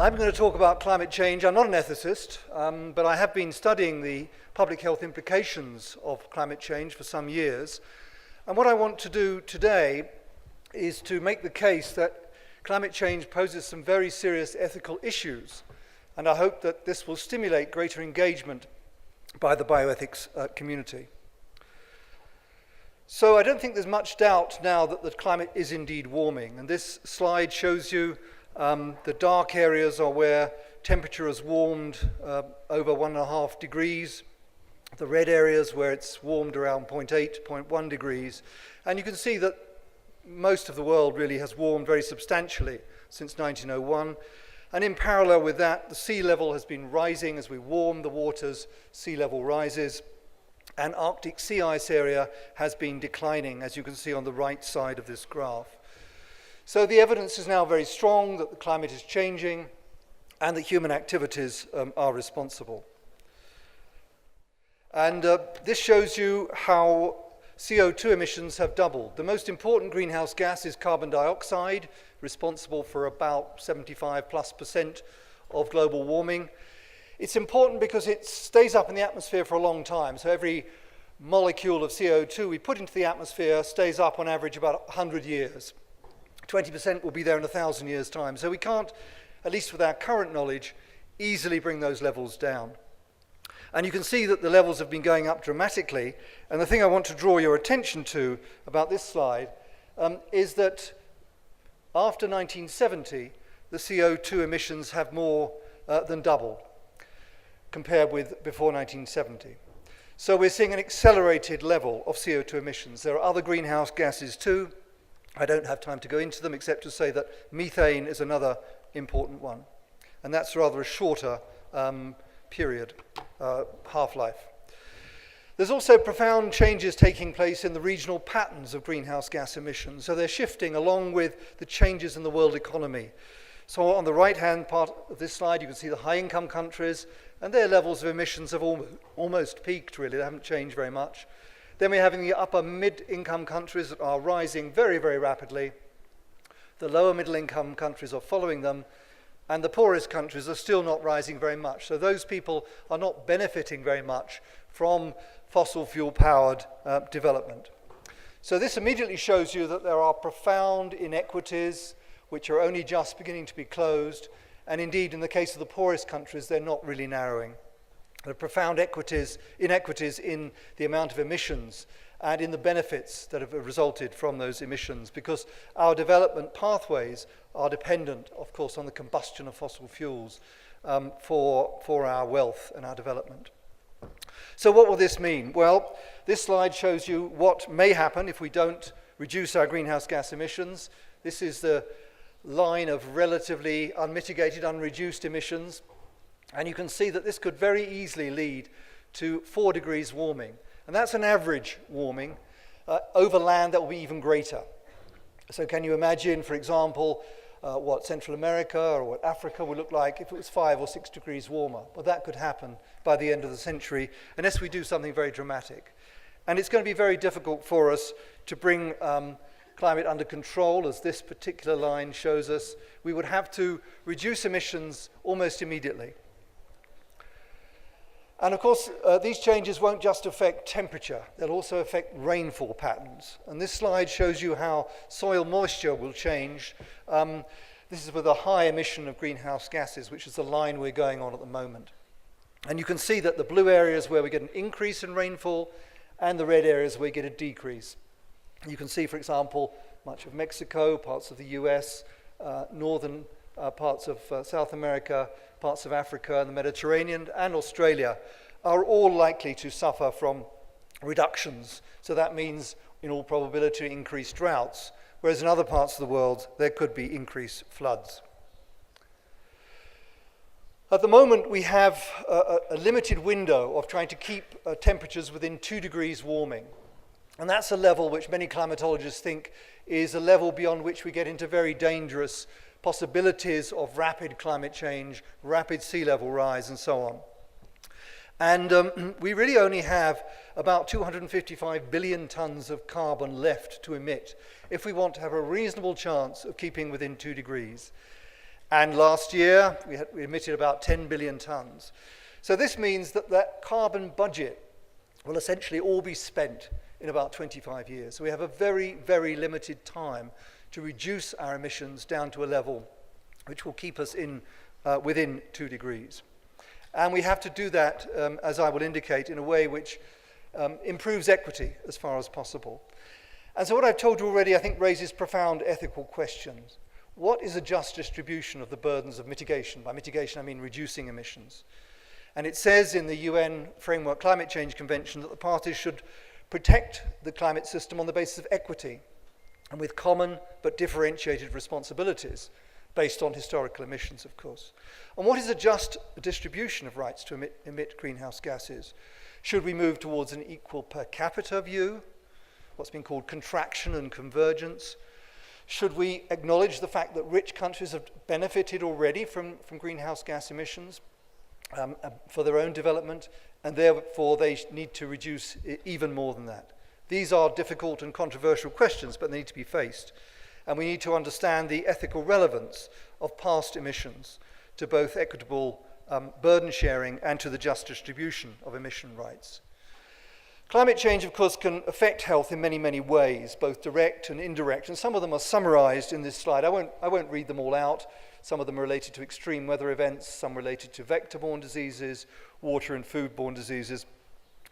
I'm going to talk about climate change. I'm not an ethicist, but I have been studying the public health implications of climate change for some years. And what I want to do today is to make the case that climate change poses some very serious ethical issues. And I hope that this will stimulate greater engagement by the bioethics community. So I don't think there's much doubt now that the climate is indeed warming. And this slide shows you the dark areas are where temperature has warmed over 1.5 degrees. The red areas where it's warmed around 0.8, 0.1 degrees. And you can see that most of the world really has warmed very substantially since 1901. And in parallel with that, the sea level has been rising. As we warm the waters, sea level rises. And Arctic sea ice area has been declining, as you can see on the right side of this graph. So the evidence is now very strong that the climate is changing and that human activities are responsible. And this shows you how CO2 emissions have doubled. The most important greenhouse gas is carbon dioxide, responsible for about 75+% of global warming. It's important because it stays up in the atmosphere for a long time. So every molecule of CO2 we put into the atmosphere stays up on average about 100 years. 20% will be there in 1,000 years' time. So we can't, at least with our current knowledge, easily bring those levels down. And you can see that the levels have been going up dramatically. And the thing I want to draw your attention to about this slide is that after 1970, the CO2 emissions have more than doubled compared with before 1970. So we're seeing an accelerated level of CO2 emissions. There are other greenhouse gases too. I don't have time to go into them except to say that methane is another important one. And that's rather a shorter period, half-life. There's also profound changes taking place in the regional patterns of greenhouse gas emissions. So they're shifting along with the changes in the world economy. So on the right-hand part of this slide, you can see the high-income countries, and their levels of emissions have almost peaked, really. They haven't changed very much. Then we're having the upper mid-income countries that are rising very, very rapidly. The lower middle-income countries are following them, and the poorest countries are still not rising very much. So those people are not benefiting very much from fossil fuel-powered development. So this immediately shows you that there are profound inequities which are only just beginning to be closed, and indeed, in the case of the poorest countries, they're not really narrowing. There are profound inequities in the amount of emissions and in the benefits that have resulted from those emissions, because our development pathways are dependent, of course, on the combustion of fossil fuels for our wealth and our development. So what will this mean? Well, this slide shows you what may happen if we don't reduce our greenhouse gas emissions. This is the line of relatively unmitigated, unreduced emissions. And you can see that this could very easily lead to 4 degrees warming. And that's an average warming. Over land, that will be even greater. So can you imagine, for example, what Central America or what Africa would look like if it was 5 or 6 degrees warmer? Well, that could happen by the end of the century, unless we do something very dramatic. And it's going to be very difficult for us to bring climate under control, as this particular line shows us. We would have to reduce emissions almost immediately. And of course, these changes won't just affect temperature, they'll also affect rainfall patterns. And this slide shows you how soil moisture will change. This is with a high emission of greenhouse gases, which is the line we're going on at the moment. And you can see that the blue areas where we get an increase in rainfall, and the red areas where we get a decrease. You can see, for example, much of Mexico, parts of the US, northern parts of South America, parts of Africa and the Mediterranean and Australia are all likely to suffer from reductions. So that means, in all probability, increased droughts, whereas in other parts of the world, there could be increased floods. At the moment, we have a limited window of trying to keep temperatures within 2 degrees warming. And that's a level which many climatologists think is a level beyond which we get into very dangerous possibilities of rapid climate change, rapid sea level rise, and so on. And we really only have about 255 billion tons of carbon left to emit if we want to have a reasonable chance of keeping within 2 degrees. And last year, we emitted about 10 billion tons. So this means that that carbon budget will essentially all be spent in about 25 years. So we have a very, very limited time to reduce our emissions down to a level which will keep us within 2 degrees. And we have to do that, as I will indicate, in a way which improves equity as far as possible. And so what I've told you already, I think, raises profound ethical questions. What is a just distribution of the burdens of mitigation? By mitigation, I mean reducing emissions. And it says in the UN Framework Climate Change Convention that the parties should protect the climate system on the basis of equity and with common but differentiated responsibilities based on historical emissions, of course. And what is a just distribution of rights to emit greenhouse gases? Should we move towards an equal per capita view, what's been called contraction and convergence? Should we acknowledge the fact that rich countries have benefited already from greenhouse gas emissions for their own development, and therefore they need to reduce even more than that? These are difficult and controversial questions, but they need to be faced. And we need to understand the ethical relevance of past emissions to both equitable burden sharing and to the just distribution of emission rights. Climate change, of course, can affect health in many, many ways, both direct and indirect, and some of them are summarized in this slide. I won't read them all out. Some of them are related to extreme weather events, some related to vector-borne diseases, water and food-borne diseases.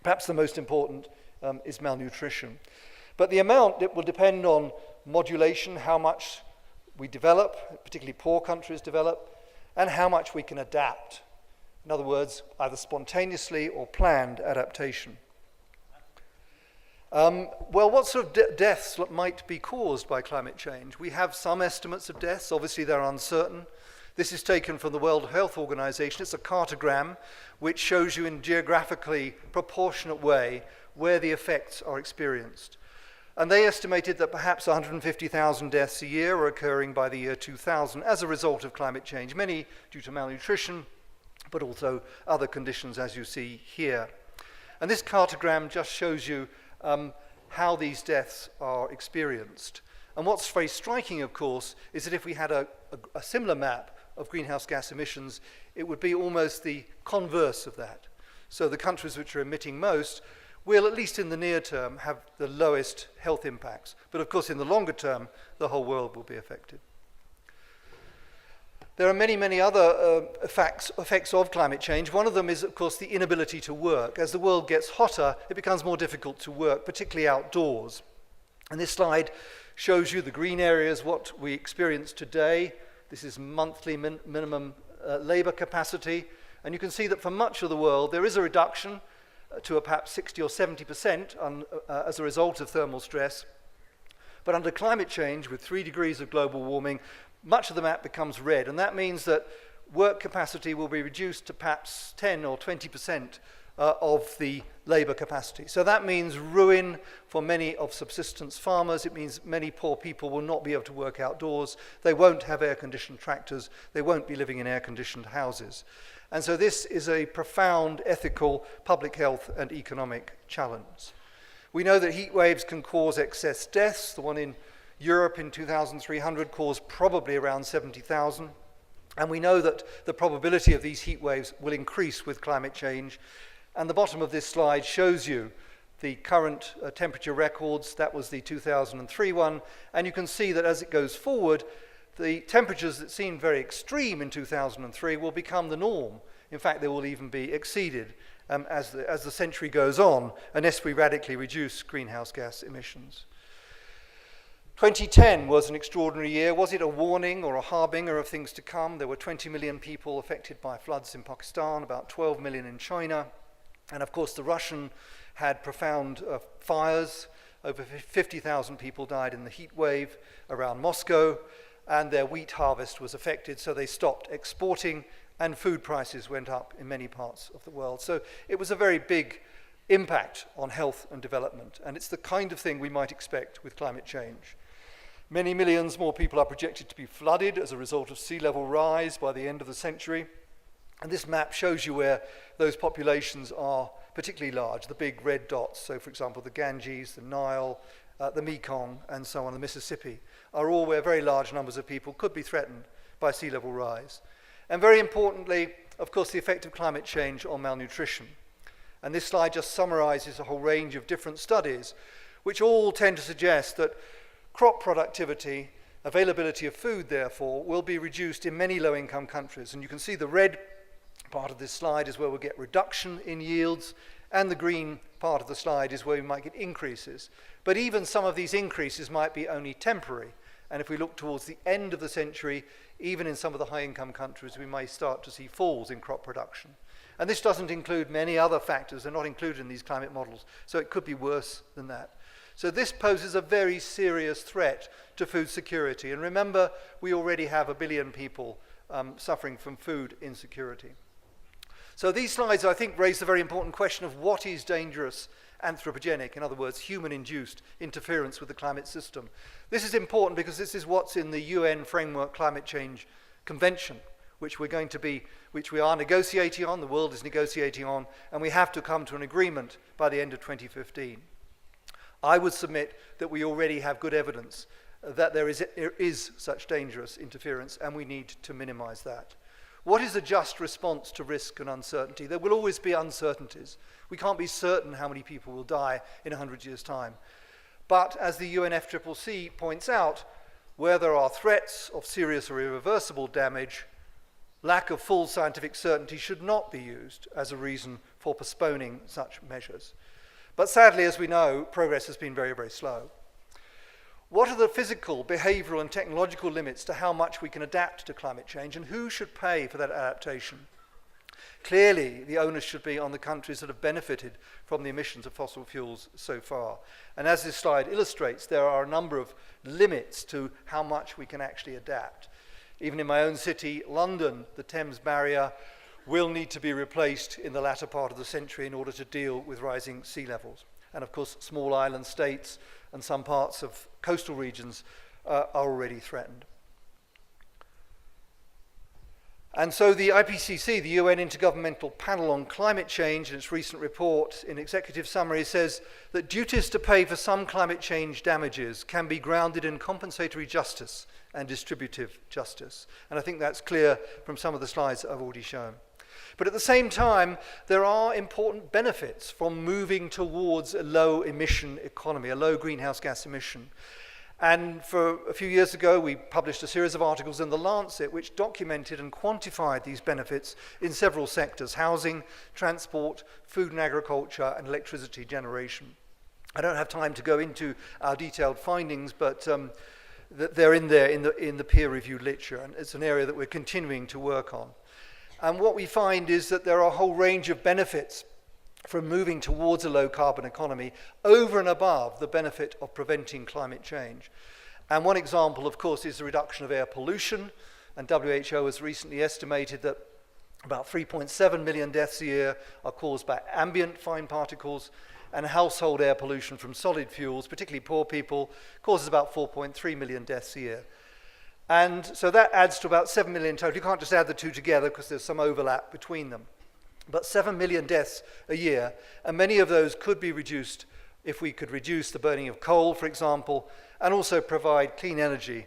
Perhaps the most important is malnutrition. But the amount, it will depend on modulation, how much we develop, particularly poor countries develop, and how much we can adapt. In other words, either spontaneously or planned adaptation. Well, what sort of deaths might be caused by climate change? We have some estimates of deaths. Obviously, they're uncertain. This is taken from the World Health Organization. It's a cartogram which shows you in geographically proportionate way where the effects are experienced. And they estimated that perhaps 150,000 deaths a year are occurring by the year 2000 as a result of climate change, many due to malnutrition, but also other conditions, as you see here. And this cartogram just shows you how these deaths are experienced. And what's very striking, of course, is that if we had a similar map of greenhouse gas emissions, it would be almost the converse of that. So the countries which are emitting most will, at least in the near term, have the lowest health impacts. But of course, in the longer term, the whole world will be affected. There are many, many other effects of climate change. One of them is, of course, the inability to work. As the world gets hotter, it becomes more difficult to work, particularly outdoors. And this slide shows you the green areas, what we experience today. This is monthly minimum labor capacity. And you can see that for much of the world, there is a reduction to perhaps 60 or 70% as a result of thermal stress. But under climate change, with 3 degrees of global warming, much of the map becomes red, and that means that work capacity will be reduced to perhaps 10 or 20% of the labor capacity. So that means ruin for many of subsistence farmers. It means many poor people will not be able to work outdoors. They won't have air-conditioned tractors. They won't be living in air-conditioned houses. And so this is a profound ethical, public health, and economic challenge. We know that heat waves can cause excess deaths. The one in Europe in 2300 caused probably around 70,000. And we know that the probability of these heat waves will increase with climate change. And the bottom of this slide shows you the current temperature records. That was the 2003 one. And you can see that as it goes forward, the temperatures that seemed very extreme in 2003 will become the norm. In fact, they will even be exceeded as the century goes on, unless we radically reduce greenhouse gas emissions. 2010 was an extraordinary year. Was it a warning or a harbinger of things to come? There were 20 million people affected by floods in Pakistan, about 12 million in China. And of course, the Russian had profound fires. Over 50,000 people died in the heat wave around Moscow, and their wheat harvest was affected, so they stopped exporting, and food prices went up in many parts of the world. So it was a very big impact on health and development, and it's the kind of thing we might expect with climate change. Many millions more people are projected to be flooded as a result of sea level rise by the end of the century. And this map shows you where those populations are particularly large, the big red dots. So, for example, the Ganges, the Nile, the Mekong, and so on, the Mississippi, are all where very large numbers of people could be threatened by sea level rise. And very importantly, of course, the effect of climate change on malnutrition. And this slide just summarizes a whole range of different studies, which all tend to suggest that crop productivity, availability of food, therefore, will be reduced in many low-income countries. And you can see the red part of this slide is where we'll get reduction in yields, and the green part of the slide is where we might get increases. But even some of these increases might be only temporary. And if we look towards the end of the century, even in some of the high-income countries, we may start to see falls in crop production. And this doesn't include many other factors. They're not included in these climate models, so it could be worse than that. So this poses a very serious threat to food security. And remember, we already have 1 billion people suffering from food insecurity. So these slides, I think, raise the very important question of what is dangerous anthropogenic, in other words, human-induced interference with the climate system. This is important because this is what's in the UN Framework Climate Change Convention, which we are negotiating on, the world is negotiating on, and we have to come to an agreement by the end of 2015. I would submit that we already have good evidence that there is such dangerous interference, and we need to minimize that. What is a just response to risk and uncertainty? There will always be uncertainties. We can't be certain how many people will die in 100 years' time. But as the UNFCCC points out, where there are threats of serious or irreversible damage, lack of full scientific certainty should not be used as a reason for postponing such measures. But sadly, as we know, progress has been very, very slow. What are the physical, behavioral, and technological limits to how much we can adapt to climate change, and who should pay for that adaptation? Clearly, the onus should be on the countries that have benefited from the emissions of fossil fuels so far. And as this slide illustrates, there are a number of limits to how much we can actually adapt. Even in my own city, London, the Thames barrier will need to be replaced in the latter part of the century in order to deal with rising sea levels. And of course, small island states and some parts of coastal regions are already threatened. And so the IPCC, the UN Intergovernmental Panel on Climate Change, in its recent report in executive summary says that duties to pay for some climate change damages can be grounded in compensatory justice and distributive justice. And I think that's clear from some of the slides that I've already shown. But at the same time, there are important benefits from moving towards a low emission economy, a low greenhouse gas emission. And for a few years ago, we published a series of articles in The Lancet which documented and quantified these benefits in several sectors: housing, transport, food and agriculture, and electricity generation. I don't have time to go into our detailed findings, but they're in there in the peer-reviewed literature, and it's an area that we're continuing to work on. And what we find is that there are a whole range of benefits from moving towards a low-carbon economy over and above the benefit of preventing climate change. And one example, of course, is the reduction of air pollution. And WHO has recently estimated that about 3.7 million deaths a year are caused by ambient fine particles, and household air pollution from solid fuels, particularly poor people, causes about 4.3 million deaths a year. And so that adds to about 7 million total. You can't just add the two together because there's some overlap between them. But 7 million deaths a year, and many of those could be reduced if we could reduce the burning of coal, for example, and also provide clean energy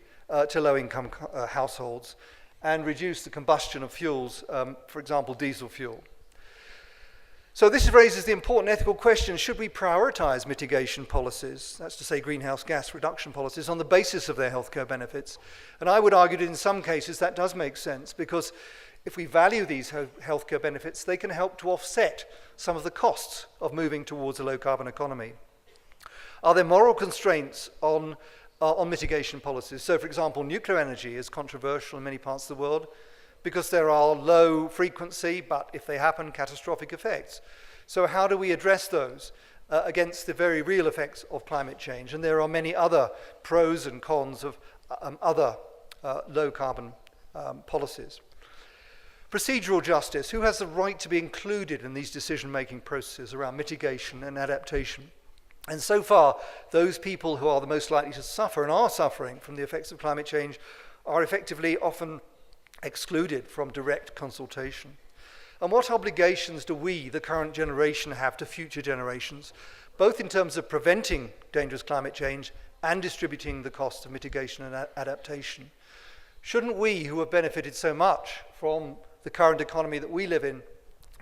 to low-income households, and reduce the combustion of fuels, for example, diesel fuel. So this raises the important ethical question: should we prioritize mitigation policies, that's to say greenhouse gas reduction policies, on the basis of their healthcare benefits? And I would argue that in some cases that does make sense, because if we value these healthcare benefits, they can help to offset some of the costs of moving towards a low-carbon economy. Are there moral constraints on mitigation policies? So, for example, nuclear energy is controversial in many parts of the world because there are low frequency, but if they happen, catastrophic effects. So how do we address those against the very real effects of climate change? And there are many other pros and cons of other low-carbon policies. Procedural justice: who has the right to be included in these decision-making processes around mitigation and adaptation? And so far, those people who are the most likely to suffer and are suffering from the effects of climate change are effectively often excluded from direct consultation. And what obligations do we, the current generation, have to future generations, both in terms of preventing dangerous climate change and distributing the cost of mitigation and adaptation? Shouldn't we, who have benefited so much from the current economy that we live in,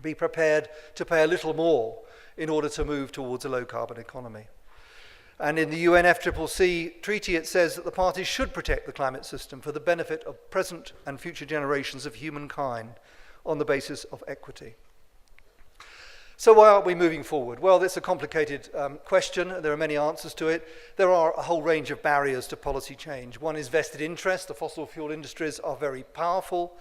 be prepared to pay a little more in order to move towards a low-carbon economy? And in the UNFCCC treaty, it says that the parties should protect the climate system for the benefit of present and future generations of humankind on the basis of equity. So why aren't we moving forward? Well, it's a complicated question. There are many answers to it. There are a whole range of barriers to policy change. One is vested interest. The fossil fuel industries are very powerful.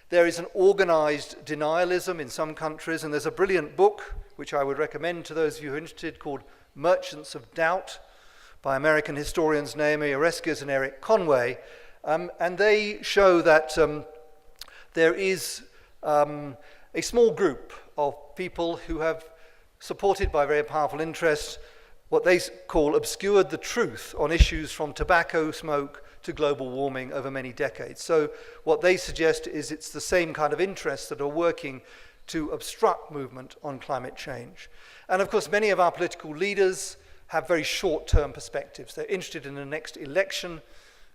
There is an organized denialism in some countries, and there's a brilliant book, which I would recommend to those of you who are interested, called Merchants of Doubt, by American historians Naomi Oreskes and Eric Conway. And they show that there is a small group of people who have, supported by very powerful interests, what they call obscured the truth on issues from tobacco smoke to global warming over many decades. So what they suggest is it's the same kind of interests that are working to obstruct movement on climate change. And of course, many of our political leaders have very short-term perspectives. They're interested in the next election,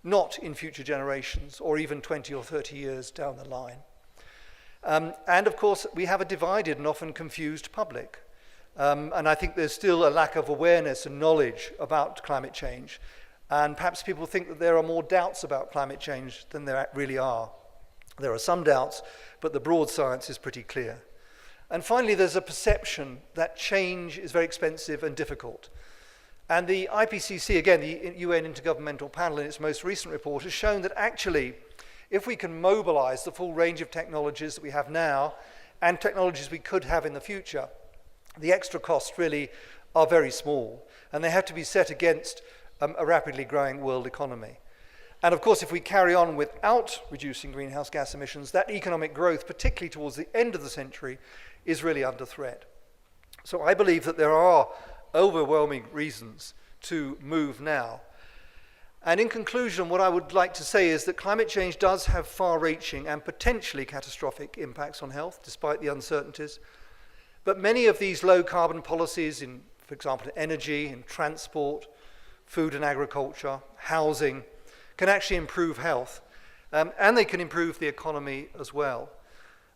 not in future generations, or even 20 or 30 years down the line. And of course, we have a divided and often confused public. And I think there's still a lack of awareness and knowledge about climate change. And perhaps people think that there are more doubts about climate change than there really are. There are some doubts, but the broad science is pretty clear. And finally, there's a perception that change is very expensive and difficult. And the IPCC, again, the UN Intergovernmental Panel, in its most recent report, has shown that actually, if we can mobilize the full range of technologies that we have now and technologies we could have in the future, the extra costs really are very small, and they have to be set against a rapidly growing world economy. And of course, if we carry on without reducing greenhouse gas emissions, that economic growth, particularly towards the end of the century, is really under threat. So I believe that there are overwhelming reasons to move now. And in conclusion, what I would like to say is that climate change does have far-reaching and potentially catastrophic impacts on health, despite the uncertainties. But many of these low-carbon policies, in, for example, energy, in transport, food and agriculture, housing, can actually improve health, and they can improve the economy as well.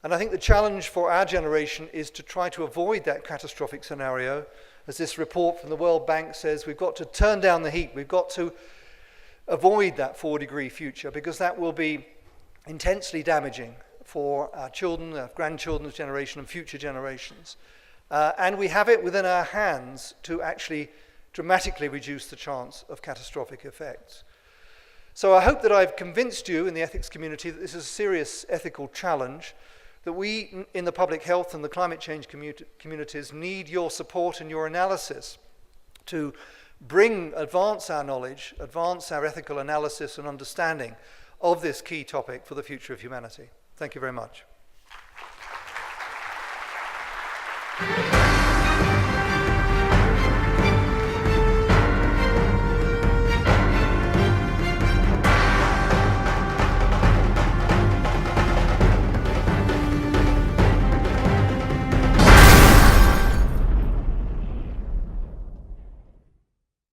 And I think the challenge for our generation is to try to avoid that catastrophic scenario. As this report from the World Bank says, we've got to turn down the heat. We've got to avoid that 4-degree future, because that will be intensely damaging for our children, our grandchildren's generation, and future generations. And we have it within our hands to actually dramatically reduce the chance of catastrophic effects. So I hope that I've convinced you in the ethics community that this is a serious ethical challenge, that we in the public health and the climate change communities need your support and your analysis to advance our knowledge, advance our ethical analysis and understanding of this key topic for the future of humanity. Thank you very much.